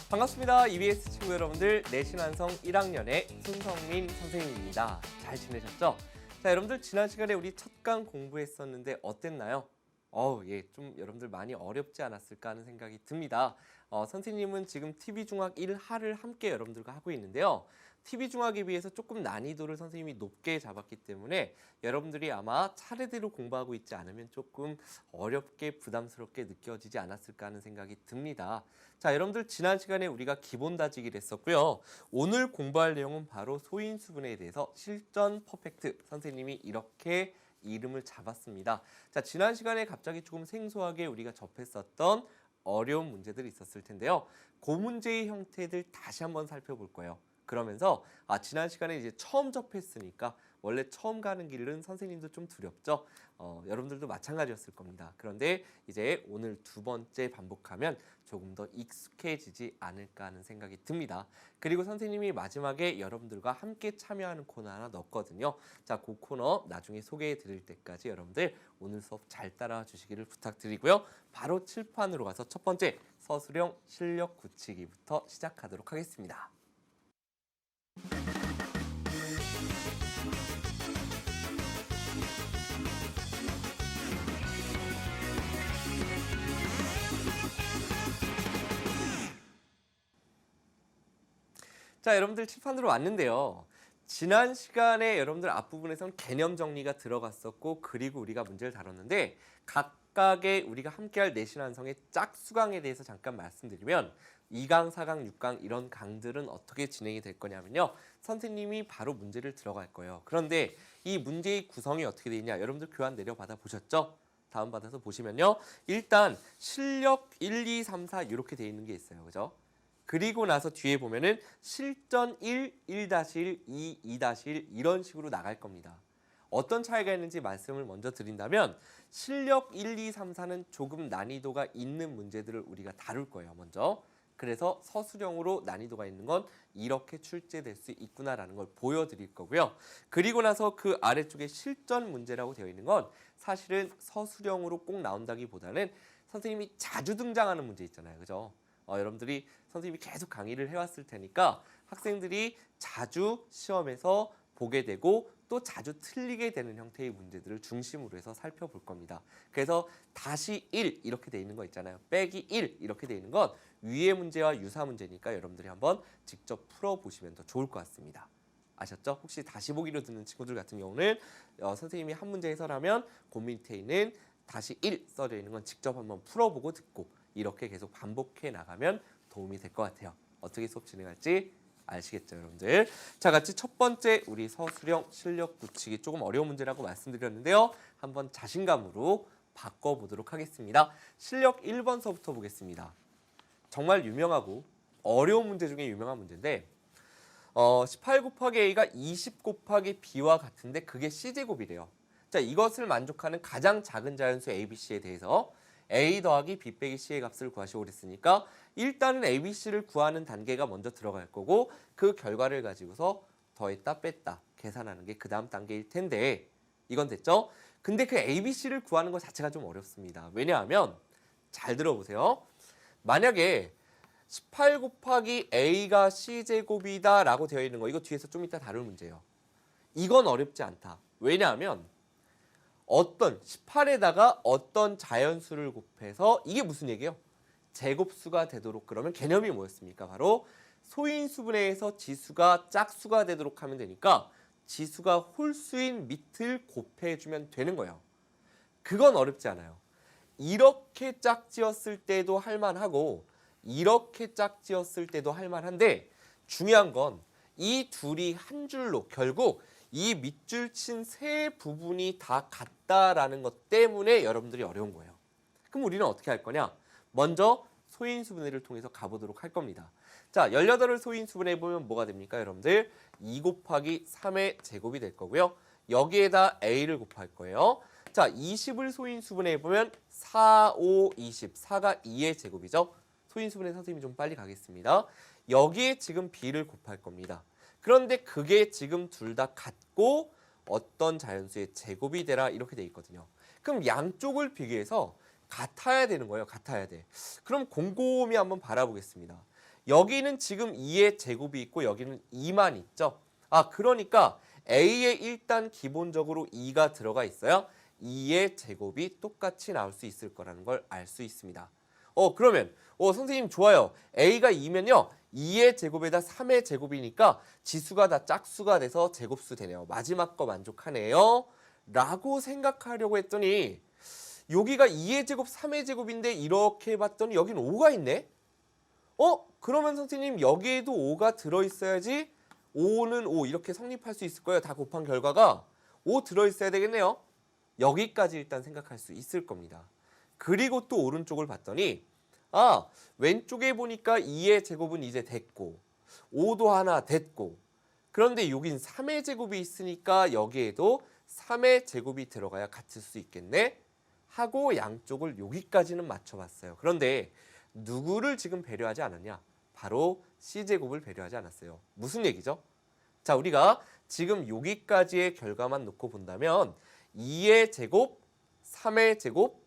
반갑습니다. EBS 친구 여러분들, 내신완성 1학년의 손성민 선생님입니다. 잘 지내셨죠? 자, 여러분들 지난 시간에 우리 첫 강 공부했었는데 어땠나요? 좀 여러분들 많이 어렵지 않았을까 하는 생각이 듭니다. 선생님은 지금 TV중학 1하를 함께 여러분들과 하고 있는데요. TV중학에 비해서 조금 난이도를 선생님이 높게 잡았기 때문에 여러분들이 아마 차례대로 공부하고 있지 않으면 조금 어렵게 부담스럽게 느껴지지 않았을까 하는 생각이 듭니다. 자, 여러분들 지난 시간에 우리가 기본 다지기를 했었고요. 오늘 공부할 내용은 바로 소인수분해에 대해서 실전 퍼펙트, 선생님이 이렇게 이름을 잡았습니다. 자, 지난 시간에 갑자기 조금 생소하게 우리가 접했었던 어려운 문제들이 있었을 텐데요. 그 문제의 형태들 다시 한번 살펴볼 거예요. 그러면서 지난 시간에 이제 처음 접했으니까 원래 처음 가는 길은 선생님도 좀 두렵죠. 여러분들도 마찬가지였을 겁니다. 그런데 이제 오늘 두 번째 반복하면 조금 더 익숙해지지 않을까 하는 생각이 듭니다. 그리고 선생님이 마지막에 여러분들과 함께 참여하는 코너 하나 넣었거든요. 자, 그 코너 나중에 소개해 드릴 때까지 여러분들 오늘 수업 잘 따라와 주시기를 부탁드리고요. 바로 칠판으로 가서 첫 번째 서술형 실력 굳히기부터 시작하도록 하겠습니다. 자, 여러분들 칠판으로 왔는데요. 지난 시간에 여러분들 앞부분에선 개념 정리가 들어갔었고, 그리고 우리가 문제를 다뤘는데 각각의 우리가 함께할 내신완성의 짝수강에 대해서 잠깐 말씀드리면 2강, 4강, 6강 이런 강들은 어떻게 진행이 될 거냐면요. 선생님이 바로 문제를 들어갈 거예요. 그런데 이 문제의 구성이 어떻게 되어 있냐, 여러분들 교환 내려받아 보셨죠? 다운받아서 보시면요. 일단 실력 1, 2, 3, 4 이렇게 되어 있는 게 있어요. 그죠? 그리고 나서 뒤에 보면은 실전 1, 1-1, 2, 2-1 이런 식으로 나갈 겁니다. 어떤 차이가 있는지 말씀을 먼저 드린다면 실력 1, 2, 3, 4는 조금 난이도가 있는 문제들을 우리가 다룰 거예요. 먼저. 그래서 서술형으로 난이도가 있는 건 이렇게 출제될 수 있구나라는 걸 보여드릴 거고요. 그리고 나서 그 아래쪽에 실전 문제라고 되어 있는 건 사실은 서술형으로 꼭 나온다기보다는 선생님이 자주 등장하는 문제 있잖아요. 그죠? 여러분들이 선생님이 계속 강의를 해왔을 테니까 학생들이 자주 시험에서 보게 되고 또 자주 틀리게 되는 형태의 문제들을 중심으로 해서 살펴볼 겁니다. 그래서 다시 1 이렇게 돼 있는 거 있잖아요. 빼기 1 이렇게 돼 있는 건 위의 문제와 유사 문제니까 여러분들이 한번 직접 풀어보시면 더 좋을 것 같습니다. 아셨죠? 혹시 다시 보기로 듣는 친구들 같은 경우는 선생님이 한 문제 해설하면 그 밑에 있는 다시 1 써져 있는 건 직접 한번 풀어보고 듣고 이렇게 계속 반복해 나가면 도움이 될 것 같아요. 어떻게 수업 진행할지 아시겠죠, 여러분들? 자, 같이 첫 번째 우리 서술형 실력 굳히기 조금 어려운 문제라고 말씀드렸는데요. 한번 자신감으로 바꿔보도록 하겠습니다. 실력 1번서부터 보겠습니다. 정말 유명하고 어려운 문제 중에 유명한 문제인데 18 곱하기 A가 20 곱하기 B와 같은데 그게 C제곱이래요. 자, 이것을 만족하는 가장 작은 자연수 ABC에 대해서 A 더하기 B 빼기 C의 값을 구하시오 그랬으니까 일단은 ABC를 구하는 단계가 먼저 들어갈 거고 그 결과를 가지고서 더했다 뺐다 계산하는 게 그 다음 단계일 텐데 이건 됐죠? 근데 그 ABC를 구하는 것 자체가 좀 어렵습니다. 왜냐하면 잘 들어보세요. 만약에 18 곱하기 A가 C제곱이다 라고 되어 있는 거 이거 뒤에서 좀 이따 다룰 문제예요. 이건 어렵지 않다. 왜냐하면 어떤 18에다가 어떤 자연수를 곱해서 이게 무슨 얘기예요? 제곱수가 되도록 그러면 개념이 뭐였습니까? 바로 소인수분해에서 지수가 짝수가 되도록 하면 되니까 지수가 홀수인 밑을 곱해주면 되는 거예요. 그건 어렵지 않아요. 이렇게 짝지었을 때도 할만하고 이렇게 짝지었을 때도 할만한데 중요한 건 이 둘이 한 줄로 결국 이 밑줄 친 세 부분이 다 같다라는 것 때문에 여러분들이 어려운 거예요. 그럼 우리는 어떻게 할 거냐? 먼저 소인수분해를 통해서 가보도록 할 겁니다. 자, 18을 소인수분해 보면 뭐가 됩니까, 여러분들? 2 곱하기 3의 제곱이 될 거고요. 여기에다 A를 곱할 거예요. 자, 20을 소인수분해 보면 4, 5, 20. 4가 2의 제곱이죠. 소인수분해 선생님이 좀 빨리 가겠습니다. 여기에 지금 B를 곱할 겁니다. 그런데 그게 지금 둘 다 같고 어떤 자연수의 제곱이 되라 이렇게 돼 있거든요. 그럼 양쪽을 비교해서 같아야 되는 거예요. 같아야 돼. 그럼 곰곰이 한번 바라보겠습니다. 여기는 지금 2의 제곱이 있고 여기는 2만 있죠. 그러니까 A에 일단 기본적으로 2가 들어가 있어야 2의 제곱이 똑같이 나올 수 있을 거라는 걸 알 수 있습니다. 그러면 선생님 좋아요. A가 2면요. 2의 제곱에다 3의 제곱이니까 지수가 다 짝수가 돼서 제곱수 되네요. 마지막 거 만족하네요. 라고 생각하려고 했더니 여기가 2의 제곱, 3의 제곱인데 이렇게 봤더니 여기는 5가 있네. 그러면 선생님 여기에도 5가 들어있어야지 5는 5 이렇게 성립할 수 있을 거예요. 다 곱한 결과가 5 들어있어야 되겠네요. 여기까지 일단 생각할 수 있을 겁니다. 그리고 또 오른쪽을 봤더니 왼쪽에 보니까 2의 제곱은 이제 됐고 5도 하나 됐고 그런데 여긴 3의 제곱이 있으니까 여기에도 3의 제곱이 들어가야 같을 수 있겠네 하고 양쪽을 여기까지는 맞춰봤어요. 그런데 누구를 지금 배려하지 않았냐? 바로 C제곱을 배려하지 않았어요. 무슨 얘기죠? 자, 우리가 지금 여기까지의 결과만 놓고 본다면 2의 제곱, 3의 제곱,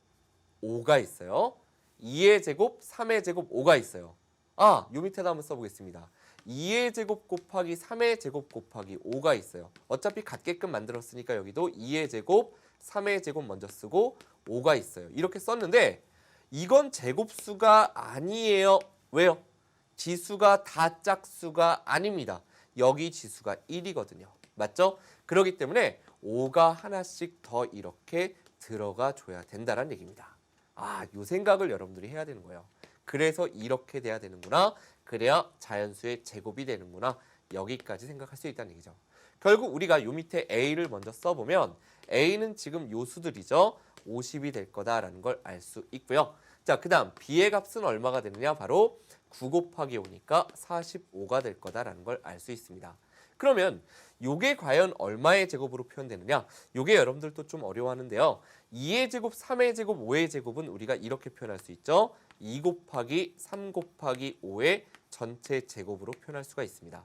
5가 있어요. 2의 제곱, 3의 제곱, 5가 있어요. 요 밑에다 한번 써보겠습니다. 2의 제곱 곱하기 3의 제곱 곱하기 5가 있어요. 어차피 같게끔 만들었으니까 여기도 2의 제곱, 3의 제곱 먼저 쓰고 5가 있어요. 이렇게 썼는데 이건 제곱수가 아니에요. 왜요? 지수가 다 짝수가 아닙니다. 여기 지수가 1이거든요. 맞죠? 그렇기 때문에 5가 하나씩 더 이렇게 들어가 줘야 된다는 얘기입니다. 이 생각을 여러분들이 해야 되는 거예요. 그래서 이렇게 돼야 되는구나. 그래야 자연수의 제곱이 되는구나. 여기까지 생각할 수 있다는 얘기죠. 결국 우리가 요 밑에 A를 먼저 써보면 A는 지금 요 수들이죠. 50이 될 거다라는 걸 알 수 있고요. 자, 그 다음 B의 값은 얼마가 되느냐? 바로 9 곱하기 5니까 45가 될 거다라는 걸 알 수 있습니다. 그러면 요게 과연 얼마의 제곱으로 표현되느냐? 요게 여러분들도 좀 어려워하는데요. 2의 제곱, 3의 제곱, 5의 제곱은 우리가 이렇게 표현할 수 있죠. 2 곱하기 3 곱하기 5의 전체 제곱으로 표현할 수가 있습니다.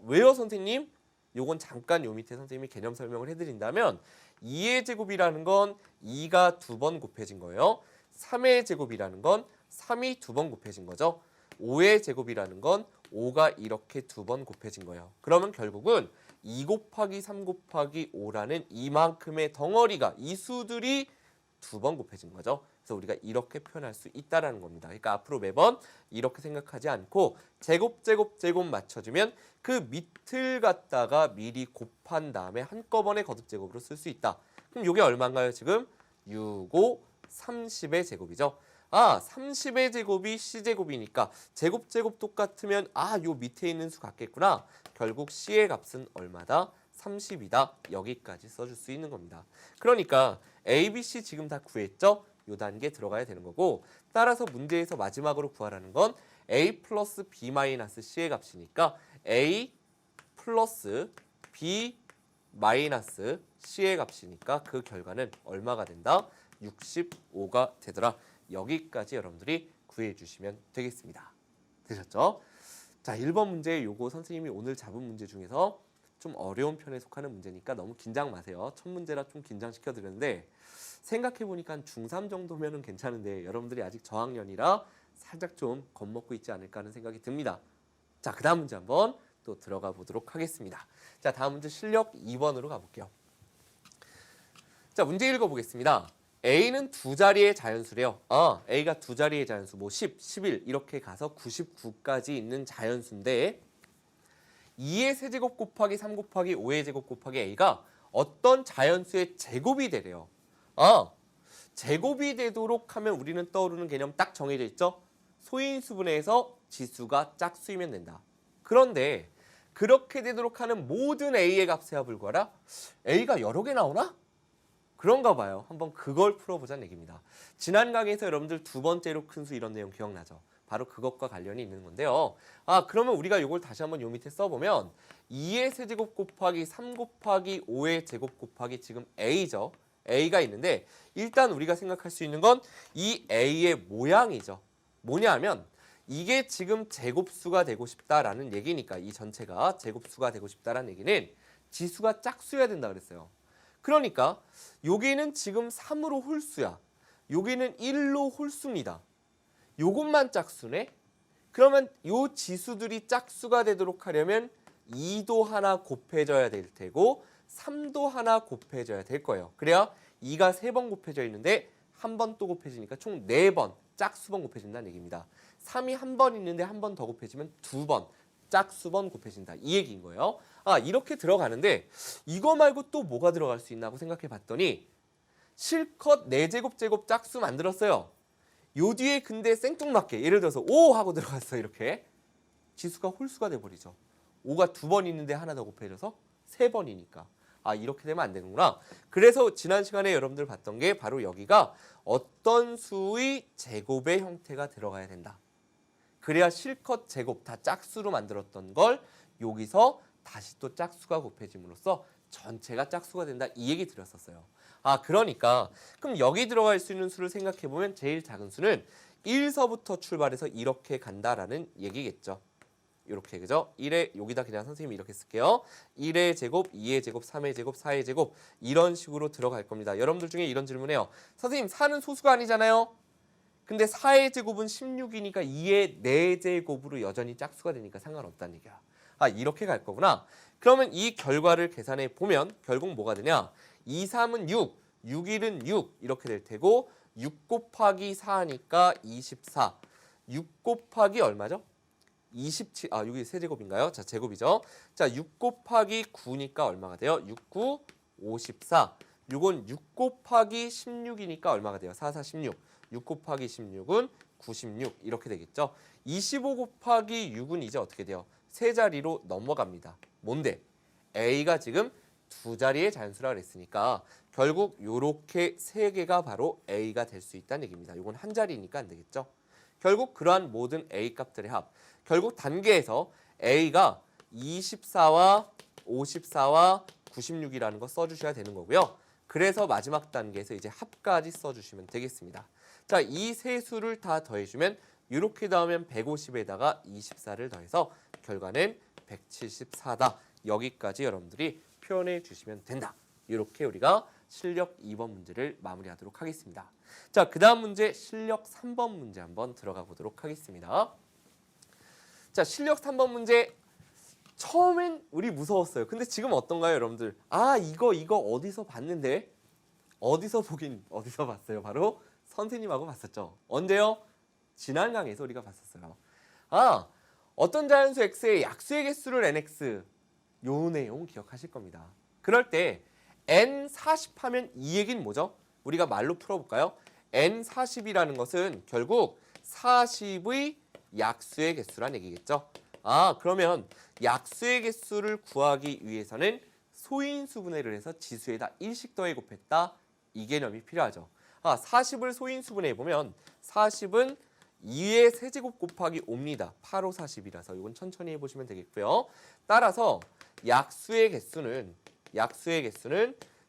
왜요 선생님? 요건 잠깐 요 밑에 선생님이 개념 설명을 해드린다면 2의 제곱이라는 건 2가 2번 곱해진 거예요. 3의 제곱이라는 건 3이 2번 곱해진 거죠. 5의 제곱이라는 건 5가 이렇게 2번 곱해진 거예요. 그러면 결국은 2 곱하기 3 곱하기 5라는 이만큼의 덩어리가 이 수들이 2번 곱해진 거죠. 그래서 우리가 이렇게 표현할 수 있다는 겁니다. 그러니까 앞으로 매번 이렇게 생각하지 않고 제곱 맞춰주면 그 밑을 갖다가 미리 곱한 다음에 한꺼번에 거듭제곱으로 쓸 수 있다. 그럼 이게 얼마인가요? 지금 6, 5, 30의 제곱이죠. 30의 제곱이 C제곱이니까 제곱 똑같으면 요 밑에 있는 수 같겠구나. 결국 C의 값은 얼마다? 30이다. 여기까지 써줄 수 있는 겁니다. 그러니까 A, B, C 지금 다 구했죠? 요 단계 들어가야 되는 거고 따라서 문제에서 마지막으로 구하라는 건 A 플러스 B 마이너스 C의 값이니까 A 플러스 B 마이너스 C의 값이니까 그 결과는 얼마가 된다? 65가 되더라. 여기까지 여러분들이 구해 주시면 되겠습니다. 되셨죠? 자, 1번 문제 요거 선생님이 오늘 잡은 문제 중에서 좀 어려운 편에 속하는 문제니까 너무 긴장 마세요. 첫 문제라 좀 긴장시켜 드렸는데 생각해보니까 한 중3 정도면은 괜찮은데 여러분들이 아직 저학년이라 살짝 좀 겁먹고 있지 않을까 하는 생각이 듭니다. 자, 그 다음 문제 한번 또 들어가 보도록 하겠습니다. 자, 다음 문제 실력 2번으로 가볼게요. 자, 문제 읽어보겠습니다. A는 두 자리의 자연수래요. A가 두 자리의 자연수, 뭐 10, 11 이렇게 가서 99까지 있는 자연수인데 2의 세제곱 곱하기 3 곱하기 5의 제곱 곱하기 A가 어떤 자연수의 제곱이 되래요. 제곱이 되도록 하면 우리는 떠오르는 개념 딱 정해져 있죠. 소인수분해에서 지수가 짝수이면 된다. 그런데 그렇게 되도록 하는 모든 A의 값에야 불과하라 A가 여러 개 나오나? 그런가 봐요. 한번 그걸 풀어보자는 얘기입니다. 지난 강의에서 여러분들 두 번째로 큰 수 이런 내용 기억나죠? 바로 그것과 관련이 있는 건데요. 그러면 우리가 이걸 다시 한번 요 밑에 써보면 2의 세제곱 곱하기 3 곱하기 5의 제곱 곱하기 지금 A죠. A가 있는데 일단 우리가 생각할 수 있는 건 이 A의 모양이죠. 뭐냐 하면 이게 지금 제곱수가 되고 싶다라는 얘기니까 이 전체가 제곱수가 되고 싶다라는 얘기는 지수가 짝수여야 된다 그랬어요. 그러니까 여기는 지금 3으로 홀수야. 여기는 1로 홀수입니다. 요것만 짝수네. 그러면 요 지수들이 짝수가 되도록 하려면 2도 하나 곱해져야 될 테고 3도 하나 곱해져야 될 거예요. 그래야 2가 3번 곱해져 있는데 한 번 또 곱해지니까 총 4번 짝수번 곱해진다는 얘기입니다. 3이 한 번 있는데 한 번 더 곱해지면 2번 짝수번 곱해진다. 이 얘기인 거예요. 이렇게 들어가는데 이거 말고 또 뭐가 들어갈 수 있나 고 생각해 봤더니 실컷 4제곱 제곱 짝수 만들었어요. 요 뒤에 근데 생뚱맞게 예를 들어서 5 하고 들어갔어. 이렇게 지수가 홀수가 돼버리죠. 5가 2번 있는데 하나 더 곱해져서 3번이니까 이렇게 되면 안 되는구나. 그래서 지난 시간에 여러분들 봤던 게 바로 여기가 어떤 수의 제곱의 형태가 들어가야 된다. 그래야 실컷 제곱 다 짝수로 만들었던 걸 여기서 다시 또 짝수가 곱해짐으로써 전체가 짝수가 된다. 이 얘기 드렸었어요. 그러니까 그럼 여기 들어갈 수 있는 수를 생각해 보면 제일 작은 수는 1서부터 출발해서 이렇게 간다라는 얘기겠죠. 이렇게 그죠? 1의 여기다 그냥 선생님이 이렇게 쓸게요. 1의 제곱, 2의 제곱, 3의 제곱, 4의 제곱 이런 식으로 들어갈 겁니다. 여러분들 중에 이런 질문해요. 선생님 4는 소수가 아니잖아요. 근데 4의 제곱은 16이니까 2의 4제곱으로 여전히 짝수가 되니까 상관없다는 얘기야. 이렇게 갈 거구나. 그러면 이 결과를 계산해 보면 결국 뭐가 되냐? 2, 3은 6, 6, 1은 6 이렇게 될 테고 6 곱하기 4니까 24. 6 곱하기 얼마죠? 27, 여기 세제곱인가요? 자, 제곱이죠. 자, 6 곱하기 9니까 얼마가 돼요? 6, 9, 54. 요건 6 곱하기 16이니까 얼마가 돼요? 4, 4, 16. 6 곱하기 16은 96 이렇게 되겠죠. 25 곱하기 6은 이제 어떻게 돼요? 세 자리로 넘어갑니다. 뭔데? A가 지금 두 자리의 자연수라 그랬으니까 결국 요렇게 세 개가 바로 A가 될 수 있다는 얘기입니다. 이건 한 자리니까 안 되겠죠. 결국 그러한 모든 A 값들의 합. 결국 단계에서 A가 24와 54와 96이라는 거 써주셔야 되는 거고요. 그래서 마지막 단계에서 이제 합까지 써주시면 되겠습니다. 자, 이 세 수를 다 더해주면 이렇게 나오면 150에다가 24를 더해서 결과는 174다. 여기까지 여러분들이 표현해 주시면 된다. 이렇게 우리가 실력 2번 문제를 마무리하도록 하겠습니다. 자, 그 다음 문제 실력 3번 문제 한번 들어가 보도록 하겠습니다. 자, 실력 3번 문제 처음엔 우리 무서웠어요. 근데 지금 어떤가요, 여러분들? 이거 어디서 봤는데? 어디서 봤어요? 바로 선생님하고 봤었죠. 언제요? 지난 강의에서 우리가 봤었어요. 어떤 자연수 x의 약수의 개수를 nx 요 내용 기억하실 겁니다. 그럴 때 n40 하면 이 얘기는 뭐죠? 우리가 말로 풀어볼까요? n40이라는 것은 결국 40의 약수의 개수란 얘기겠죠. 그러면 약수의 개수를 구하기 위해서는 소인수분해를 해서 지수에다 1씩 더해 곱했다. 이 개념이 필요하죠. 40을 소인수분해 보면 40은 2의 세제곱 곱하기 5입니다. 8, 5, 40이라서 이건 천천히 해보시면 되겠고요. 따라서 약수의 개수는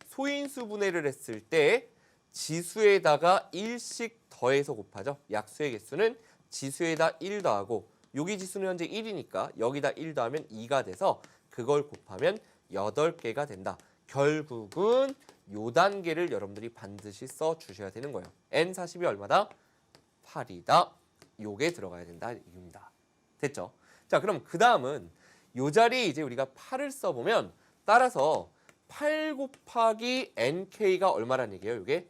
소인수분해를 했을 때 지수에다가 1씩 더해서 곱하죠. 약수의 개수는 지수에다 1 더하고 여기 지수는 현재 1이니까 여기다 1 더하면 2가 돼서 그걸 곱하면 8개가 된다. 결국은 요 단계를 여러분들이 반드시 써주셔야 되는 거예요. n40이 얼마다? 8이다. 요게 들어가야 된다 얘기입니다. 됐죠? 자, 그럼 그 다음은 요 자리에 이제 우리가 8을 써보면 따라서 8 곱하기 nk가 얼마란 얘기예요? 요게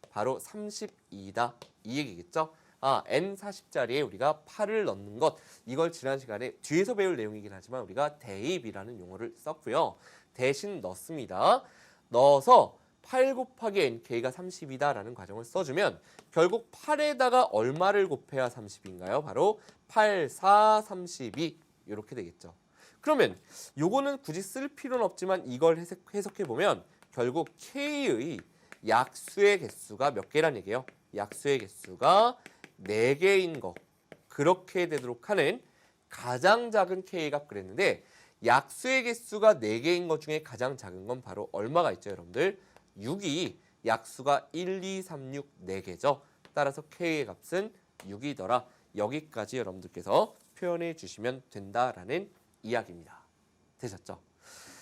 바로 32다. 이 얘기겠죠? n40자리에 우리가 8을 넣는 것, 이걸 지난 시간에 뒤에서 배울 내용이긴 하지만 우리가 대입이라는 용어를 썼고요. 대신 넣습니다. 넣어서 8 곱하기 nk가 30이다라는 과정을 써주면 결국 8에다가 얼마를 곱해야 30인가요? 바로 8, 4, 32 이렇게 되겠죠. 그러면 요거는 굳이 쓸 필요는 없지만 이걸 해석해보면 결국 k의 약수의 개수가 몇 개란 얘기예요? 약수의 개수가 4개인 거, 그렇게 되도록 하는 가장 작은 k 값 그랬는데 약수의 개수가 4개인 것 중에 가장 작은 건 바로 얼마가 있죠, 여러분들? 6이 약수가 1, 2, 3, 6, 4개죠. 따라서 k의 값은 6이더라. 여기까지 여러분들께서 표현해 주시면 된다라는 이야기입니다. 되셨죠?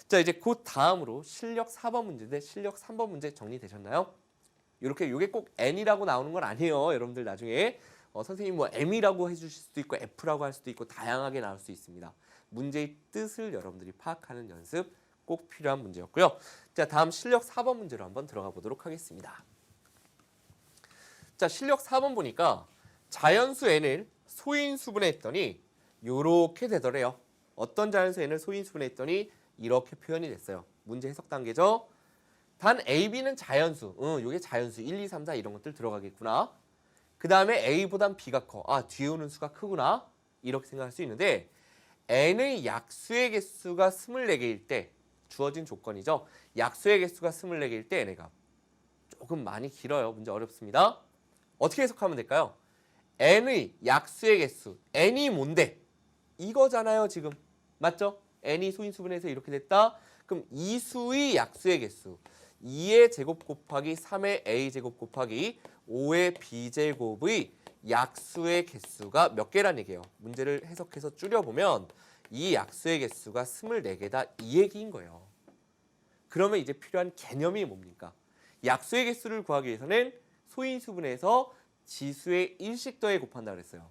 자, 이제 그 다음으로 실력 4번 문제인데 실력 3번 문제 정리되셨나요? 이렇게 요게 꼭 n이라고 나오는 건 아니에요. 여러분들 나중에 선생님 뭐 M이라고 해주실 수도 있고 F라고 할 수도 있고 다양하게 나올 수 있습니다. 문제의 뜻을 여러분들이 파악하는 연습 꼭 필요한 문제였고요. 자, 다음 실력 4번 문제로 한번 들어가 보도록 하겠습니다. 자, 실력 4번 보니까 자연수 n을 소인수분해 했더니 이렇게 되더래요. 어떤 자연수 n을 소인수분해 했더니 이렇게 표현이 됐어요. 문제 해석 단계죠. 단 a, b는 자연수. 이게 자연수 1, 2, 3, 4 이런 것들 들어가겠구나. 그 다음에 a보단 b가 커. 뒤에 오는 수가 크구나. 이렇게 생각할 수 있는데 n의 약수의 개수가 24개일 때 주어진 조건이죠. 약수의 개수가 24개일 때 n의 값. 조금 많이 길어요. 문제 어렵습니다. 어떻게 해석하면 될까요? n의 약수의 개수. n이 뭔데? 이거잖아요, 지금. 맞죠? n이 소인수분해서 이렇게 됐다. 그럼 이 수의 약수의 개수. 2의 제곱 곱하기 3의 a제곱 곱하기 5의 b제곱의 약수의 개수가 몇 개란 얘기예요. 문제를 해석해서 줄여보면 이 약수의 개수가 24개다 이 얘기인 거예요. 그러면 이제 필요한 개념이 뭡니까? 약수의 개수를 구하기 위해서는 소인수분해서 지수의 1씩 더해 곱한다 그랬어요.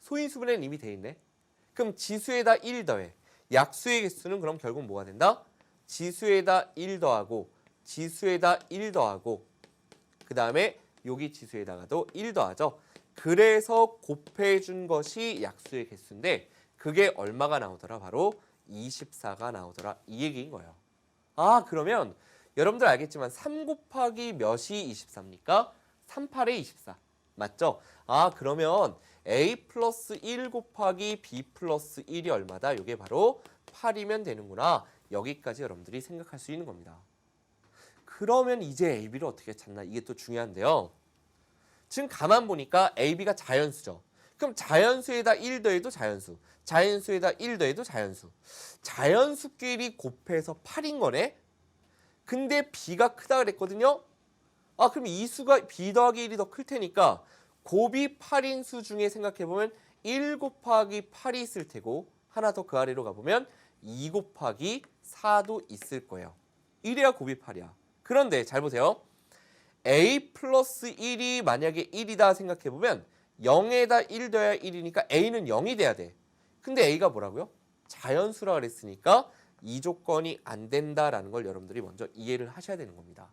소인수분해는 이미 돼 있네. 그럼 지수에다 1 더해. 약수의 개수는 그럼 결국 뭐가 된다? 지수에다 1 더하고 지수에다 1 더하고 그 다음에 여기 지수에다가도 1 더하죠. 그래서 곱해준 것이 약수의 개수인데 그게 얼마가 나오더라? 바로 24가 나오더라. 이 얘기인 거예요. 그러면 여러분들 알겠지만 3 곱하기 몇이 24입니까? 3, 8에 24. 맞죠? 그러면 a 플러스 1 곱하기 b 플러스 1이 얼마다? 이게 바로 8이면 되는구나. 여기까지 여러분들이 생각할 수 있는 겁니다. 그러면 이제 a, b를 어떻게 찾나? 이게 또 중요한데요. 지금 가만 보니까 a, b가 자연수죠. 그럼 자연수에다 1 더해도 자연수. 자연수에다 1 더해도 자연수. 자연수끼리 곱해서 8인 거네? 근데 b가 크다 그랬거든요? 그럼 이 수가 b 더하기 1이 더 클 테니까 곱이 8인 수 중에 생각해보면 1 곱하기 8이 있을 테고 하나 더 그 아래로 가보면 2 곱하기 4도 있을 거예요. 이래야 곱이 8이야. 그런데 잘 보세요. a 플러스 1이 만약에 1이다 생각해보면 0에다 1 더해야 1이니까 a는 0이 돼야 돼. 근데 a가 뭐라고요? 자연수라 그랬으니까 이 조건이 안 된다라는 걸 여러분들이 먼저 이해를 하셔야 되는 겁니다.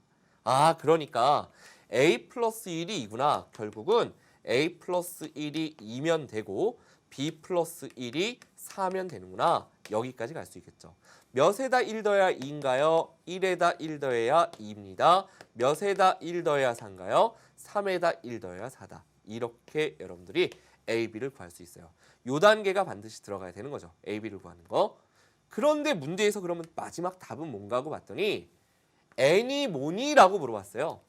그러니까 a 플러스 1이 2구나. 결국은 a 플러스 1이 2면 되고 b 플러스 1이 4면 되는구나. 여기까지 갈 수 있겠죠. 몇에다 1 더해야 2인가요? 1에다 1 더해야 2입니다. 몇에다 1 더해야 4인가요? 3에다 1 더해야 4다. 이렇게 여러분들이 a, b를 구할 수 있어요. 요 단계가 반드시 들어가야 되는 거죠. a, b를 구하는 거. 그런데 문제에서 그러면 마지막 답은 뭔가 하고 봤더니 n이 뭐니? 라고 물어봤어요.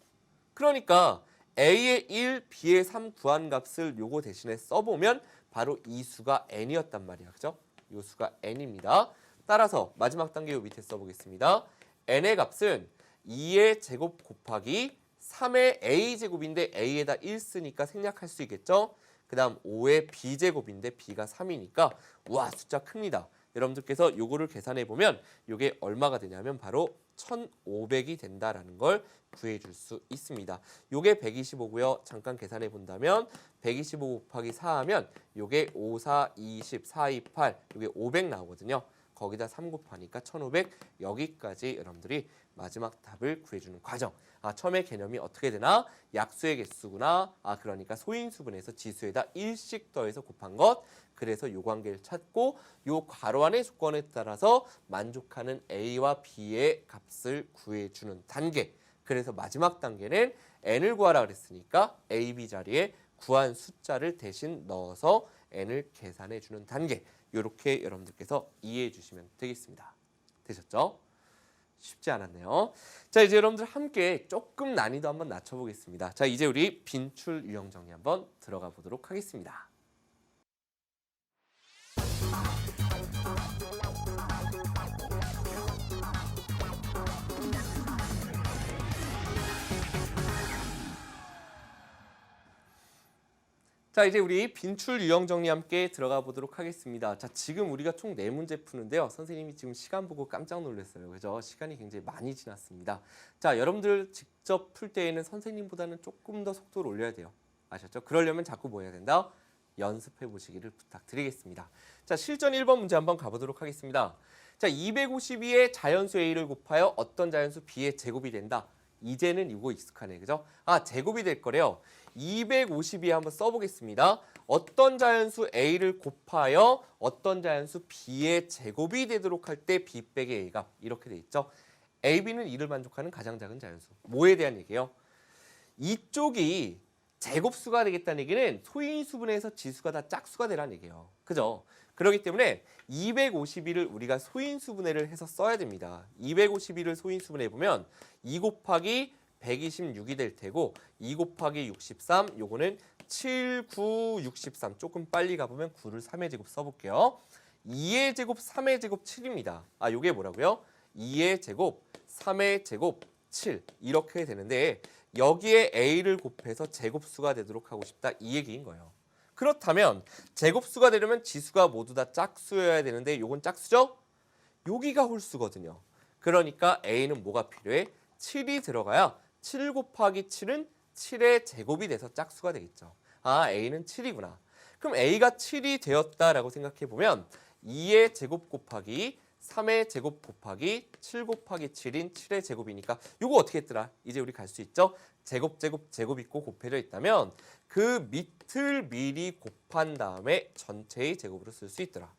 그러니까 a의 1, b의 3 구한 값을 요거 대신에 써보면 바로 이 수가 n이었단 말이야. 그죠? 요 수가 n입니다. 따라서 마지막 단계 요 밑에 써보겠습니다. n의 값은 2의 제곱 곱하기 3의 a제곱인데 a에다 1 쓰니까 생략할 수 있겠죠? 그 다음 5의 b제곱인데 b가 3이니까 와 숫자 큽니다. 여러분들께서 요거를 계산해 보면 요게 얼마가 되냐면 바로 1500이 된다라는 걸 구해줄 수 있습니다. 요게 125고요. 잠깐 계산해 본다면 125 곱하기 4 하면 요게 5, 4, 20, 4, 2, 8 요게 500 나오거든요. 거기다 3 곱하니까 1500 여기까지 여러분들이 마지막 답을 구해주는 과정. 처음에 개념이 어떻게 되나? 약수의 개수구나. 그러니까 소인수분해서 지수에다 1씩 더해서 곱한 것. 그래서 요 관계를 찾고 요 괄호 안의 조건에 따라서 만족하는 a와 b의 값을 구해주는 단계. 그래서 마지막 단계는 n을 구하라 그랬으니까 a, b 자리에 구한 숫자를 대신 넣어서 n을 계산해 주는 단계. 이렇게 여러분들께서 이해해 주시면 되겠습니다. 되셨죠? 쉽지 않았네요. 자, 이제 여러분들 함께 조금 난이도 한번 낮춰보겠습니다. 자, 이제 우리 빈출 유형 정리 한번 들어가 보도록 하겠습니다. 자, 이제 우리 빈출 유형 정리 함께 들어가 보도록 하겠습니다. 자, 지금 우리가 총 4문제 푸는데요. 선생님이 지금 시간 보고 깜짝 놀랐어요. 그죠? 시간이 굉장히 많이 지났습니다. 자, 여러분들 직접 풀 때에는 선생님보다는 조금 더 속도를 올려야 돼요. 아셨죠? 그러려면 자꾸 뭐 해야 된다? 연습해 보시기를 부탁드리겠습니다. 자, 실전 1번 문제 한번 가보도록 하겠습니다. 자, 252의 자연수 a를 곱하여 어떤 자연수 b의 제곱이 된다. 이제는 이거 익숙하네, 그죠? 아, 제곱이 될 거래요. 252에 한번 써보겠습니다. 어떤 자연수 a를 곱하여 어떤 자연수 b의 제곱이 되도록 할 때 b 빼기 a가 이렇게 돼 있죠. a, b는 2를 만족하는 가장 작은 자연수. 뭐에 대한 얘기예요? 이쪽이 제곱수가 되겠다는 얘기는 소인수분해에서 지수가 다 짝수가 되라는 얘기예요. 그죠? 그렇기 때문에 252를 우리가 소인수분해를 해서 써야 됩니다. 252를 소인수분해 보면 2 곱하기 126이 될 테고 2 곱하기 63 요거는 7, 9, 63 조금 빨리 가보면 9를 3의 제곱 써볼게요. 2의 제곱, 3의 제곱 7입니다. 아, 요게 뭐라고요? 2의 제곱, 3의 제곱, 7 이렇게 되는데 여기에 a를 곱해서 제곱수가 되도록 하고 싶다 이 얘기인 거예요. 그렇다면 제곱수가 되려면 지수가 모두 다 짝수여야 되는데 요건 짝수죠? 여기가 홀수거든요. 그러니까 a는 뭐가 필요해? 7이 들어가야 7 곱하기 7은 7의 제곱이 돼서 짝수가 되겠죠. 아, a는 7이구나. 그럼 a가 7이 되었다라고 생각해 보면 2의 제곱 곱하기 3의 제곱 곱하기 7 곱하기 7인 7의 제곱이니까 요거 어떻게 했더라? 이제 우리 갈 수 있죠? 제곱 제곱 제곱 있고 곱해져 있다면 그 밑을 미리 곱한 다음에 전체의 제곱으로 쓸 수 있더라.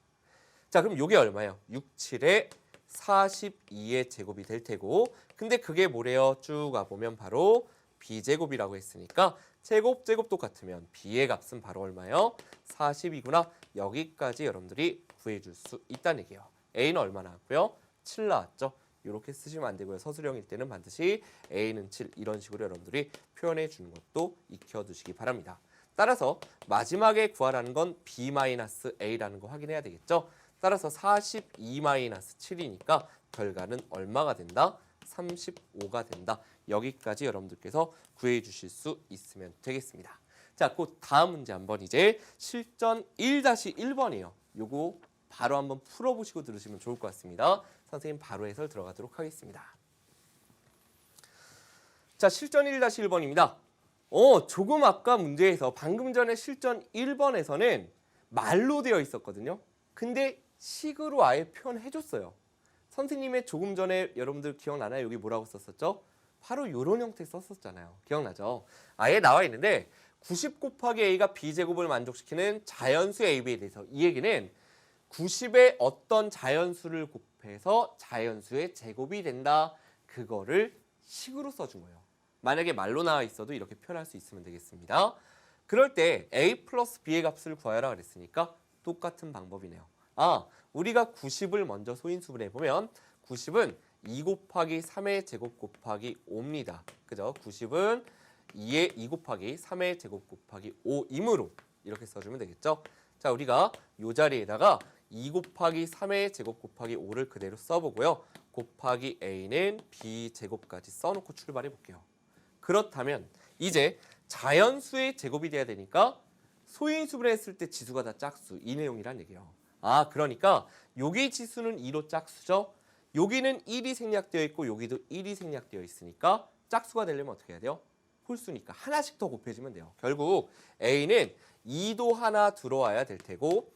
자, 그럼 요게 얼마예요? 6, 7에 42의 제곱이 될 테고 근데 그게 뭐래요? 쭉 가보면 바로 b제곱이라고 했으니까 제곱 제곱 똑같으면 b의 값은 바로 얼마예요? 40이구나. 여기까지 여러분들이 구해줄 수 있다는 얘기예요. a는 얼마 나왔고요? 7 나왔죠. 이렇게 쓰시면 안 되고요. 서술형일 때는 반드시 a는 7 이런 식으로 여러분들이 표현해 주는 것도 익혀두시기 바랍니다. 따라서 마지막에 구하라는 건 b-a라는 거 확인해야 되겠죠. 따라서 42-7이니까 결과는 얼마가 된다? 35가 된다. 여기까지 여러분들께서 구해 주실 수 있으면 되겠습니다. 자, 그 다음 문제 한번 이제 실전 1-1번이에요. 요거 바로 한번 풀어보시고 들으시면 좋을 것 같습니다. 선생님 바로 해설 들어가도록 하겠습니다. 자, 실전 1-1번입니다. 조금 아까 문제에서 방금 전에 실전 1번에서는 말로 되어 있었거든요. 근데 식으로 아예 표현해줬어요. 선생님의 조금 전에 여러분들 기억나나요? 여기 뭐라고 썼었죠? 바로 이런 형태 썼었잖아요. 기억나죠? 아예 나와 있는데 90 곱하기 a가 b제곱을 만족시키는 자연수 ab에 대해서 이 얘기는 90에 어떤 자연수를 곱해서 자연수의 제곱이 된다. 그거를 식으로 써준 거예요. 만약에 말로 나와 있어도 이렇게 표현할 수 있으면 되겠습니다. 그럴 때 a 플러스 b의 값을 구하라 그랬으니까 똑같은 방법이네요. 아, 우리가 90을 먼저 소인수분해 보면 90은 2 곱하기 3의 제곱 곱하기 5입니다. 그죠? 90은 2 곱하기 3의 제곱 곱하기 5이므로 이렇게 써주면 되겠죠? 자, 우리가 이 자리에다가 2 곱하기 3의 제곱 곱하기 5를 그대로 써보고요. 곱하기 a는 b제곱까지 써놓고 출발해 볼게요. 그렇다면 이제 자연수의 제곱이 돼야 되니까 소인수분해 했을 때 지수가 다 짝수 이 내용이란 얘기예요. 아, 그러니까 여기 지수는 2로 짝수죠. 여기는 1이 생략되어 있고 여기도 1이 생략되어 있으니까 짝수가 되려면 어떻게 해야 돼요? 홀수니까 하나씩 더 곱해주면 돼요. 결국 a는 2도 하나 들어와야 될 테고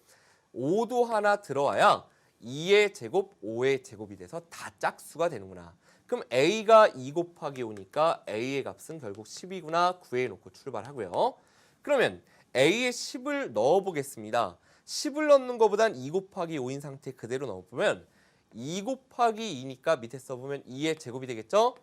5도 하나 들어와야 2의 제곱, 5의 제곱이 돼서 다 짝수가 되는구나. 그럼 a가 2 곱하기 5니까 a의 값은 결국 10이구나. 구해놓고 출발하고요. 그러면 a에 10을 넣어보겠습니다. 10을 넣는 것보단 2 곱하기 5인 상태 그대로 넣어보면 2 곱하기 2니까 밑에 써보면 2의 제곱이 되겠죠?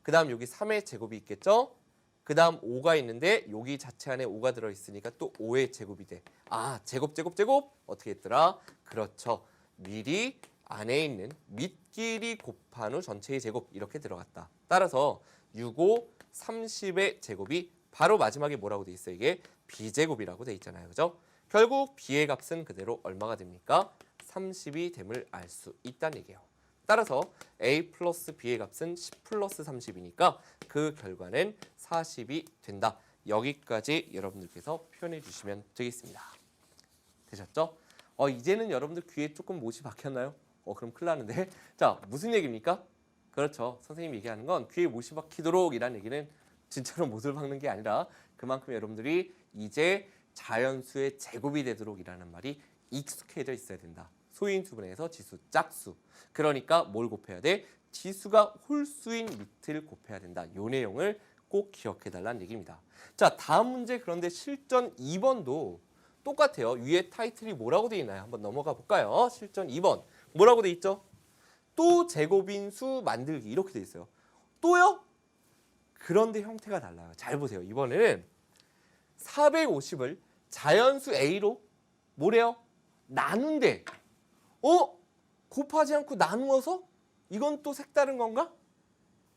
그 다음 여기 3의 제곱이 있겠죠? 그 다음 5가 있는데 여기 자체 안에 5가 들어있으니까 또 5의 제곱이 돼. 아, 제곱 제곱 제곱 어떻게 했더라? 그렇죠. 미리 안에 있는 밑끼리 곱한 후 전체의 제곱 이렇게 들어갔다. 따라서 6, 5, 30의 제곱이 바로 마지막에 뭐라고 돼 있어요? 이게 b제곱이라고 돼 있잖아요. 그죠? 결국 b의 값은 그대로 얼마가 됩니까? 30이 됨을 알 수 있다는 얘기예요. 따라서 a 플러스 b의 값은 10 플러스 30이니까 그 결과는 40이 된다. 여기까지 여러분들께서 표현해 주시면 되겠습니다. 되셨죠? 이제는 여러분들 귀에 조금 못이 박혔나요? 그럼 큰일 나는데. 자, 무슨 얘기입니까? 그렇죠. 선생님이 얘기하는 건 귀에 못이 박히도록 이라는 얘기는 진짜로 못을 박는 게 아니라 그만큼 여러분들이 이제 자연수의 제곱이 되도록이라는 말이 익숙해져 있어야 된다. 소인수분해에서 지수 짝수. 그러니까 뭘 곱해야 돼? 지수가 홀수인 밑을 곱해야 된다. 이 내용을 꼭 기억해달라는 얘기입니다. 자, 다음 문제 그런데 실전 2번도 똑같아요. 위에 타이틀이 뭐라고 돼 있나요? 한번 넘어가 볼까요? 실전 2번. 뭐라고 돼 있죠? 또 제곱인 수 만들기 이렇게 돼 있어요. 또요? 그런데 형태가 달라요. 잘 보세요. 이번에는 450을 자연수 A로 뭐래요? 나눈대. 곱하지 않고 나누어서? 이건 또 색다른 건가?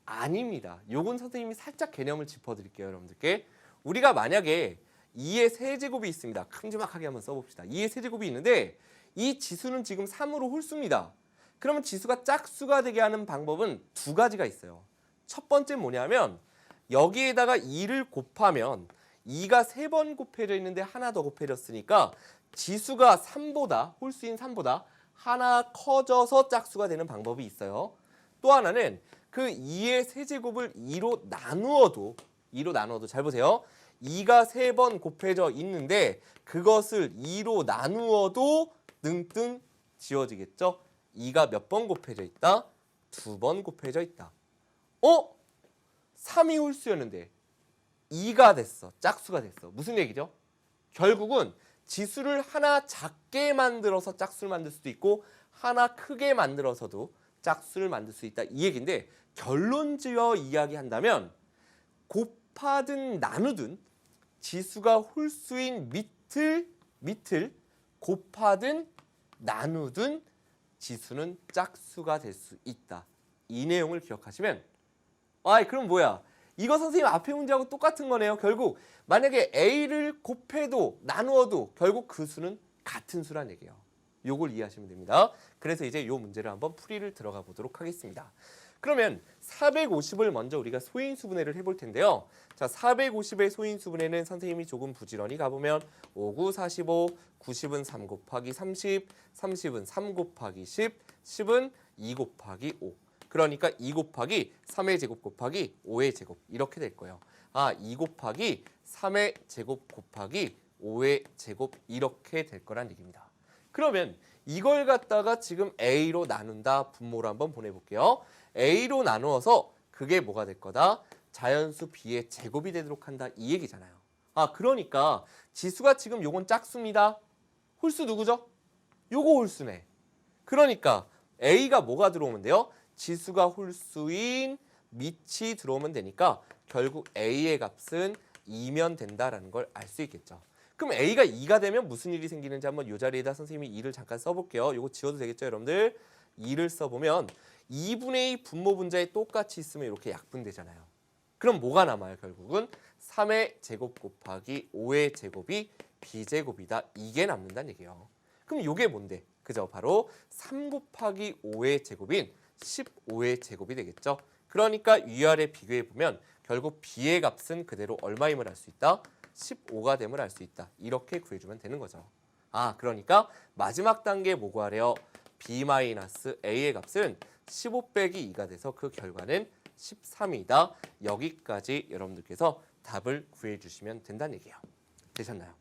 아닙니다. 요건 선생님이 살짝 개념을 짚어드릴게요. 여러분들께. 우리가 만약에 2의 세제곱이 있습니다. 큼지막하게 한번 써봅시다. 2의 세제곱이 있는데 이 지수는 지금 3으로 홀수입니다. 그러면 지수가 짝수가 되게 하는 방법은 두 가지가 있어요. 첫 번째 뭐냐면 여기에다가 2를 곱하면 2가 3번 곱해져 있는데 하나 더 곱해졌으니까 지수가 3보다 홀수인 3보다 하나 커져서 짝수가 되는 방법이 있어요. 또 하나는 그 2의 세제곱을 2로 나누어도 잘 보세요. 2가 3번 곱해져 있는데 그것을 2로 나누어도 능등 지워지겠죠. 2가 몇 번 곱해져 있다? 2번 곱해져 있다. 3이 홀수였는데 2가 됐어. 짝수가 됐어. 무슨 얘기죠? 결국은 지수를 하나 작게 만들어서 짝수를 만들 수도 있고 하나 크게 만들어서도 짝수를 만들 수 있다. 이 얘기인데 결론지어 이야기한다면 곱하든 나누든 지수가 홀수인 밑을 곱하든 나누든 지수는 짝수가 될 수 있다. 이 내용을 기억하시면 그럼 뭐야? 이거 선생님 앞에 문제하고 똑같은 거네요. 결국 만약에 A를 곱해도 나누어도 결국 그 수는 같은 수란 얘기예요. 요걸 이해하시면 됩니다. 그래서 이제 요 문제를 한번 풀이를 들어가 보도록 하겠습니다. 그러면 450을 먼저 우리가 소인수분해를 해볼 텐데요. 자, 450의 소인수분해는 선생님이 조금 부지런히 가보면 5, 9, 45, 90은 3 곱하기 30, 30은 3 곱하기 10, 10은 2 곱하기 5. 그러니까 2 곱하기 3의 제곱 곱하기 5의 제곱 이렇게 될 거예요. 2 곱하기 3의 제곱 곱하기 5의 제곱 이렇게 될 거란 얘기입니다. 그러면 이걸 갖다가 지금 A로 나눈다 분모로 한번 보내볼게요. A로 나누어서 그게 뭐가 될 거다? 자연수 B의 제곱이 되도록 한다 이 얘기잖아요. 그러니까 지수가 지금 요건 짝수입니다. 홀수 누구죠? 요거 홀수네. 그러니까 A가 뭐가 들어오면 돼요? 지수가 홀수인 밑이 들어오면 되니까 결국 A의 값은 2면 된다라는 걸 알 수 있겠죠. 그럼 A가 2가 되면 무슨 일이 생기는지 한번 이 자리에다 선생님이 2를 잠깐 써볼게요. 이거 지워도 되겠죠 여러분들? 2를 써보면 2분의 2 분모 분자에 똑같이 있으면 이렇게 약분되잖아요. 그럼 뭐가 남아요 결국은? 3의 제곱 곱하기 5의 제곱이 B제곱이다. 이게 남는다는 얘기예요. 그럼 이게 뭔데? 그죠? 바로 3 곱하기 5의 제곱인 15의 제곱이 되겠죠. 그러니까 위아래 비교해보면 결국 B의 값은 그대로 얼마임을 알 수 있다? 15가 됨을 알 수 있다. 이렇게 구해주면 되는 거죠. 그러니까 마지막 단계 뭐 구하래요? B-A의 값은 15 빼기 2가 돼서 그 결과는 13이다. 여기까지 여러분들께서 답을 구해주시면 된다는 얘기예요. 되셨나요?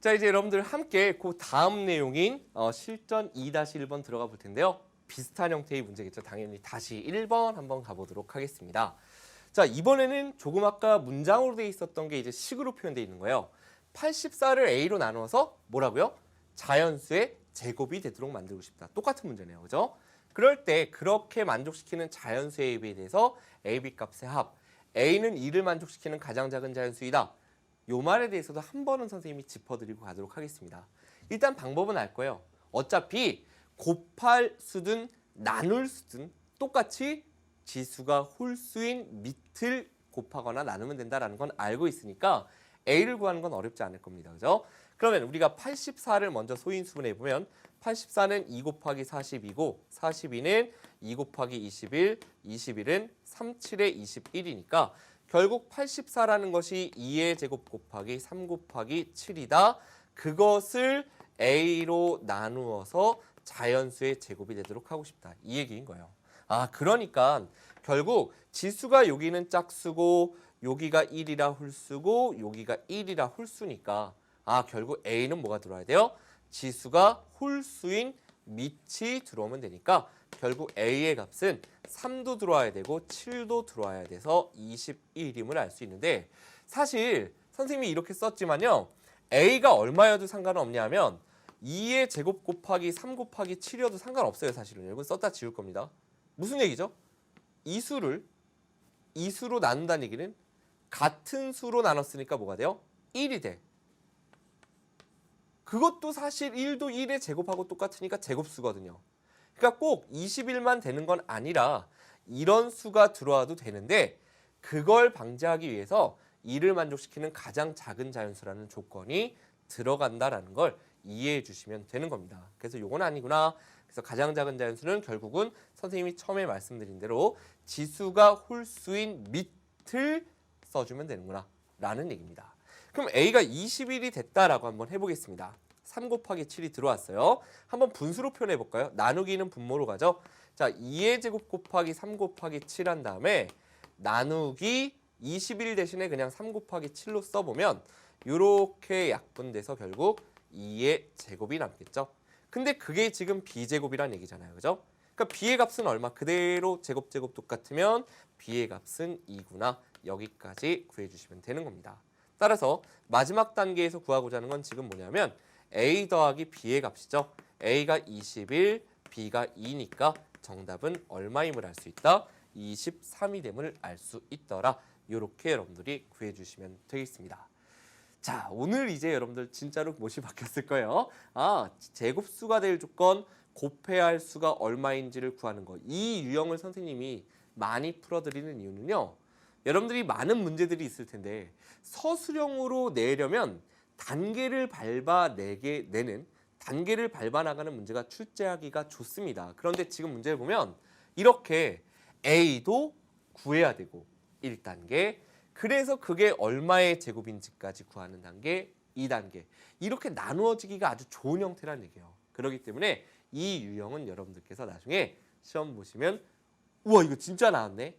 자, 이제 여러분들 함께 그 다음 내용인 실전 2-1번 들어가 볼 텐데요. 비슷한 형태의 문제겠죠. 당연히 다시 1번 한번 가보도록 하겠습니다. 자, 이번에는 조금 아까 문장으로 돼 있었던 게 이제 식으로 표현되어 있는 거예요. 84를 A로 나누어서 뭐라고요? 자연수의 제곱이 되도록 만들고 싶다. 똑같은 문제네요. 그죠? 그럴 때 그렇게 만족시키는 자연수의 AB에 대해서 AB 값의 합. A는 2를 만족시키는 가장 작은 자연수이다. 요 말에 대해서도 한 번은 선생님이 짚어드리고 가도록 하겠습니다. 일단 방법은 알 거예요. 어차피 곱할 수든 나눌 수든 똑같이 지수가 홀수인 밑을 곱하거나 나누면 된다는 건 알고 있으니까 A를 구하는 건 어렵지 않을 겁니다. 그죠? 그러면 우리가 84를 먼저 소인수분해 보면 84는 2 곱하기 40이고 42는 2 곱하기 21, 21은 37의 21이니까 결국 84라는 것이 2의 제곱 곱하기 3 곱하기 7이다. 그것을 A로 나누어서 자연수의 제곱이 되도록 하고 싶다. 이 얘기인 거예요. 그러니까 결국 지수가 여기는 짝수고 여기가 1이라 홀수고 여기가 1이라 홀수니까 결국 A는 뭐가 들어와야 돼요? 지수가 홀수인 밑이 들어오면 되니까 결국 A의 값은 3도 들어와야 되고 7도 들어와야 돼서 21임을 알 수 있는데 사실 선생님이 이렇게 썼지만요. A가 얼마여도 상관은 없냐면 2의 제곱 곱하기 3 곱하기 7이어도 상관없어요. 사실은 이건 썼다 지울 겁니다. 무슨 얘기죠? 이 수를 이 수로 나눈다는 얘기는 같은 수로 나눴으니까 뭐가 돼요? 1이 돼. 그것도 사실 1도 1의 제곱하고 똑같으니까 제곱수거든요. 그러니까 꼭 21만 되는 건 아니라 이런 수가 들어와도 되는데 그걸 방지하기 위해서 2를 만족시키는 가장 작은 자연수라는 조건이 들어간다라는 걸 이해해 주시면 되는 겁니다. 그래서 요건 아니구나. 그래서 가장 작은 자연수는 결국은 선생님이 처음에 말씀드린 대로 지수가 홀수인 밑을 써주면 되는구나 라는 얘기입니다. 그럼 A가 21이 됐다라고 한번 해보겠습니다. 3 곱하기 7이 들어왔어요. 한번 분수로 표현해 볼까요? 나누기는 분모로 가죠. 자, 2의 제곱 곱하기 3 곱하기 7 한 다음에 나누기 21 대신에 그냥 3 곱하기 7로 써보면 이렇게 약분돼서 결국 2의 제곱이 남겠죠. 근데 그게 지금 B제곱이란 얘기잖아요. 그죠? 그러니까 B의 값은 얼마? 그대로 제곱 똑같으면 B의 값은 2구나. 여기까지 구해주시면 되는 겁니다. 따라서 마지막 단계에서 구하고자 하는 건 지금 뭐냐면 A 더하기 B의 값이죠. A가 21, B가 2니까 정답은 얼마임을 알 수 있다? 23이 됨을 알 수 있더라. 이렇게 여러분들이 구해주시면 되겠습니다. 자, 오늘 이제 여러분들 진짜로 못이 바뀌었을 거예요. 제곱수가 될 조건, 곱해야 할 수가 얼마인지를 구하는 거. 이 유형을 선생님이 많이 풀어드리는 이유는요. 여러분들이 많은 문제들이 있을 텐데 서술형으로 내려면 단계를 밟아 내는 단계를 밟아 나가는 문제가 출제하기가 좋습니다. 그런데 지금 문제를 보면 이렇게 A도 구해야 되고 1단계, 그래서 그게 얼마의 제곱인지까지 구하는 단계 2단계, 이렇게 나누어지기가 아주 좋은 형태라는 얘기예요. 그렇기 때문에 이 유형은 여러분들께서 나중에 시험 보시면 우와 이거 진짜 나왔네,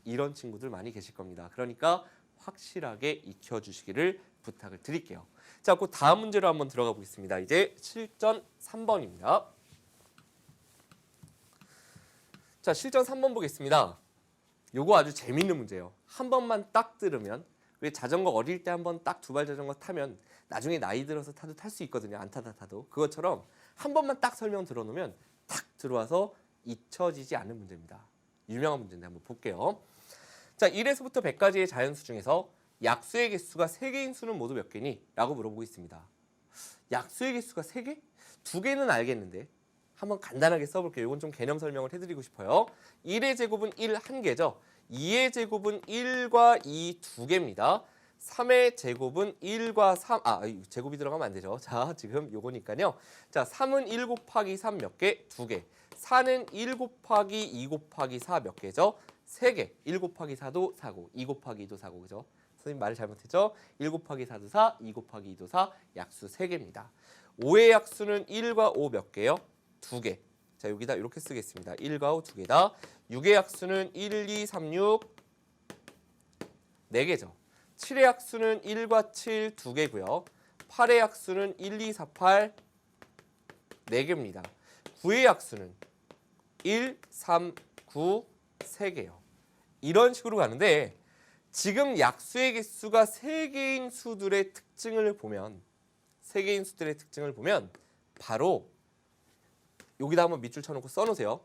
이런 친구들 많이 계실 겁니다. 그러니까 확실하게 익혀주시기를 부탁을 드릴게요. 자, 그 다음 문제로 한번 들어가 보겠습니다. 이제 실전 3번입니다. 자, 실전 3번 보겠습니다. 요거 아주 재밌는 문제예요. 한 번만 딱 들으면, 왜 자전거 어릴 때 한번 딱 두 발 자전거 타면 나중에 나이 들어서 타도 탈 수 있거든요. 안 타다 타도. 그것처럼 한 번만 딱 설명 들어놓으면 탁 들어와서 잊혀지지 않는 문제입니다. 유명한 문제인데 한번 볼게요. 자, 1에서부터 100까지의 자연수 중에서 약수의 개수가 3개인 수는 모두 몇 개니? 라고 물어보고 있습니다. 약수의 개수가 3개? 2개는 알겠는데 한번 간단하게 써볼게요. 이건 좀 개념 설명을 해드리고 싶어요. 1의 제곱은 1 1개죠. 2의 제곱은 1과 2 2개입니다. 3의 제곱은 1과 3, 제곱이 들어가면 안 되죠. 자, 지금 요거니까요. 자, 3은 1 곱하기 3 몇 개? 2개. 4는 1 곱하기 2 곱하기 4 몇 개죠? 3개. 1 곱하기 4도 4고 2 곱하기 2도 4고, 그죠? 선생님 말을 잘못했죠? 1 곱하기 4도 4, 2 곱하기 2도 4, 약수 3개입니다. 5의 약수는 1과 5 몇 개요? 2개. 자, 여기다 이렇게 쓰겠습니다. 1과 5 2개다. 6의 약수는 1, 2, 3, 6 4개죠. 7의 약수는 1과 7 2개고요. 8의 약수는 1, 2, 4, 8 4개입니다. 9의 약수는 1, 3, 9 3개요. 이런 식으로 가는데 지금 약수의 개수가 3개인 수들의 특징을 보면, 3개인 수들의 특징을 보면 바로 여기다 한번 밑줄 쳐놓고 써놓으세요.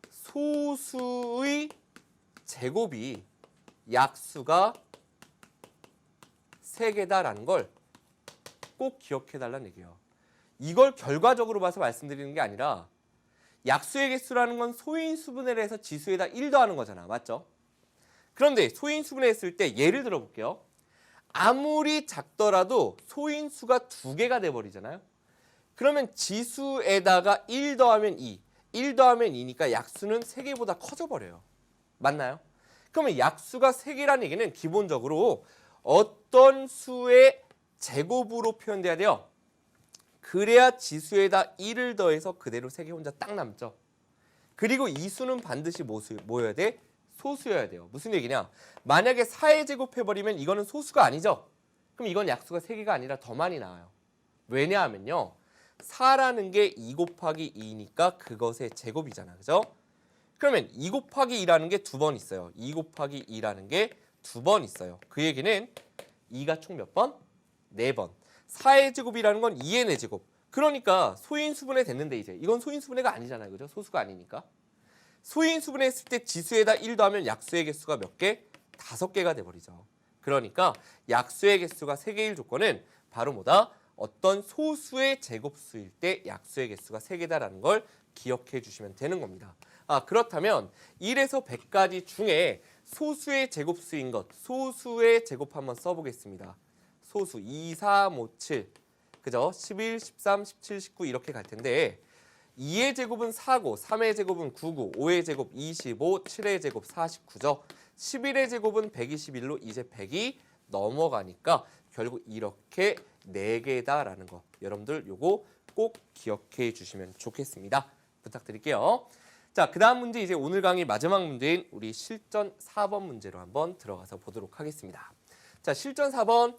소수의 제곱이 약수가 3개다라는 걸 꼭 기억해달라는 얘기예요. 이걸 결과적으로 봐서 말씀드리는 게 아니라 약수의 개수라는 건 소인수분해를 해서 지수에다 1 더하는 거잖아. 맞죠? 그런데 소인수분해 했을 때 예를 들어 볼게요. 아무리 작더라도 소인수가 2개가 돼버리잖아요. 그러면 지수에다가 1 더하면 2, 1 더하면 2니까 약수는 3개보다 커져버려요. 맞나요? 그러면 약수가 3개라는 얘기는 기본적으로 어떤 수의 제곱으로 표현돼야 돼요. 그래야 지수에다 1을 더해서 그대로 3개 혼자 딱 남죠. 그리고 이 수는 반드시 뭐여야 돼? 소수여야 돼요. 무슨 얘기냐? 만약에 4의 제곱 해버리면 이거는 소수가 아니죠? 그럼 이건 약수가 3개가 아니라 더 많이 나와요. 왜냐하면요. 4라는 게 2 곱하기 2니까 그것의 제곱이잖아. 그죠? 그러면 2 곱하기 2라는 게 2번 있어요. 2 곱하기 2라는 게 2번 있어요. 그 얘기는 2가 총 몇 번? 4번. 4의 제곱이라는 건 2의 4제곱. 그러니까 소인수분해 됐는데 이제 이건 소인수분해가 아니잖아요. 그죠? 소수가 아니니까. 소인수분해 했을 때 지수에다 1 더하면 약수의 개수가 몇 개? 5개가 돼버리죠. 그러니까 약수의 개수가 3개일 조건은 바로 뭐다? 어떤 소수의 제곱수일 때 약수의 개수가 3개다라는 걸 기억해 주시면 되는 겁니다. 그렇다면 1에서 100까지 중에 소수의 제곱수인 것, 소수의 제곱 한번 써보겠습니다. 소수 2, 3, 5, 7, 그죠? 11, 13, 17, 19 이렇게 갈 텐데 2의 제곱은 4고 3의 제곱은 9고 5의 제곱 25, 7의 제곱 49죠. 11의 제곱은 121로 이제 100이 넘어가니까 결국 이렇게 4개다라는 거. 여러분들 요거 꼭 기억해 주시면 좋겠습니다. 부탁드릴게요. 자, 그 다음 문제 이제 오늘 강의 마지막 문제인 우리 실전 4번 문제로 한번 들어가서 보도록 하겠습니다. 자, 실전 4번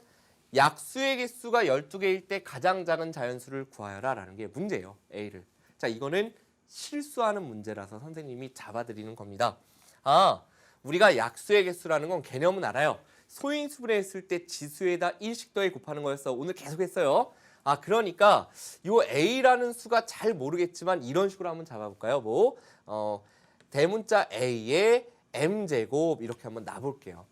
약수의 개수가 12개일 때 가장 작은 자연수를 구하여라 라는 게 문제예요. A를. 자, 이거는 실수하는 문제라서 선생님이 잡아드리는 겁니다. 우리가 약수의 개수라는 건 개념은 알아요. 소인수분해 했을 때 지수에다 1씩 더해 곱하는 거였어. 오늘 계속 했어요. 그러니까 요 A라는 수가 잘 모르겠지만 이런 식으로 한번 잡아볼까요? 대문자 A의 M제곱 이렇게 한번 놔볼게요.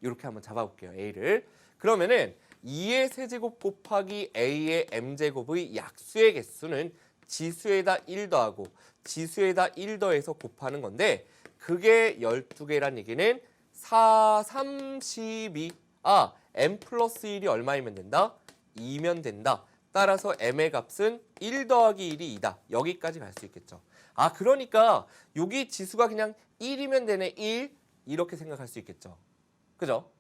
이렇게 한번 잡아볼게요. A를. 그러면은 2의 세제곱 곱하기 A의 M제곱의 약수의 개수는 지수에다 1 더하고 지수에다 1 더해서 곱하는 건데 그게 12개란 얘기는 4, 32. M 플러스 1이 얼마이면 된다? 2면 된다. 따라서 M의 값은 1 더하기 1이 2다. 여기까지 갈 수 있겠죠. 그러니까 여기 지수가 그냥 1이면 되네. 1. 이렇게 생각할 수 있겠죠. 그죠?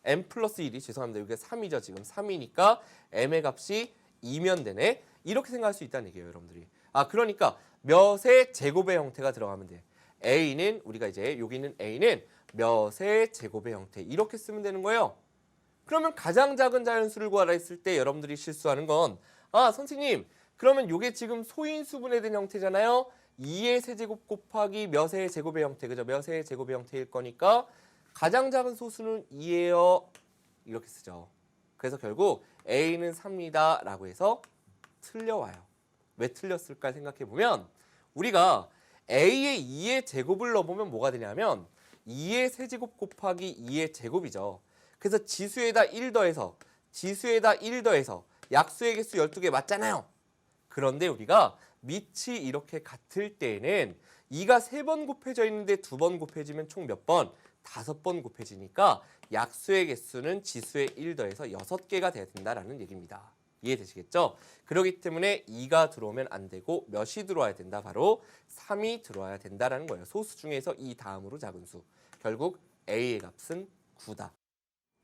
M 플러스 1이 죄송합니다. 여기가 3이죠. 지금 3이니까 M의 값이 2면 되네. 이렇게 생각할 수 있다는 얘기예요. 여러분들이. 그러니까 몇의 제곱의 형태가 들어가면 돼. A는 우리가 이제 여기 있는 A는 몇의 제곱의 형태 이렇게 쓰면 되는 거예요. 그러면 가장 작은 자연수를 구하라 했을 때 여러분들이 실수하는 건 선생님 그러면 이게 지금 소인수분해 된 형태잖아요. 2의 세제곱 곱하기 몇의 제곱의 형태 그죠? 몇의 제곱의 형태일 거니까 가장 작은 소수는 2예요. 이렇게 쓰죠. 그래서 결국 A는 3이다 라고 해서 틀려와요. 왜 틀렸을까 생각해보면 우리가 A에 2의 제곱을 넣어보면 뭐가 되냐면 2의 세제곱 곱하기 2의 제곱이죠. 그래서 지수에다 1 더해서 약수의 개수 12개 맞잖아요. 그런데 우리가 밑이 이렇게 같을 때에는 2가 3번 곱해져 있는데 2번 곱해지면 총 몇 번? 5번 곱해지니까 약수의 개수는 지수에 1 더해서 6개가 돼야 된다라는 얘기입니다. 이해되시겠죠? 그렇기 때문에 2가 들어오면 안 되고 몇이 들어와야 된다? 바로 3이 들어와야 된다라는 거예요. 소수 중에서 이 다음으로 작은 수. 결국 A의 값은 9다.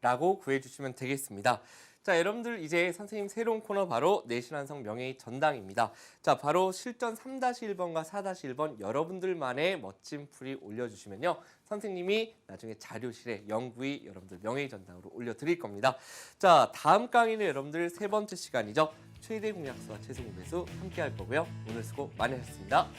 라고 구해주시면 되겠습니다. 자, 여러분들 이제 선생님 새로운 코너 바로 내신완성 명예의 전당입니다. 자, 바로 실전 3-1번과 4-1번 여러분들만의 멋진 풀이 올려주시면요. 선생님이 나중에 자료실에 영구히 여러분들 명예의 전당으로 올려드릴 겁니다. 자, 다음 강의는 여러분들 3번째 시간이죠. 최대 공약수와 최소 공배수 함께 할 거고요. 오늘 수고 많이 하셨습니다.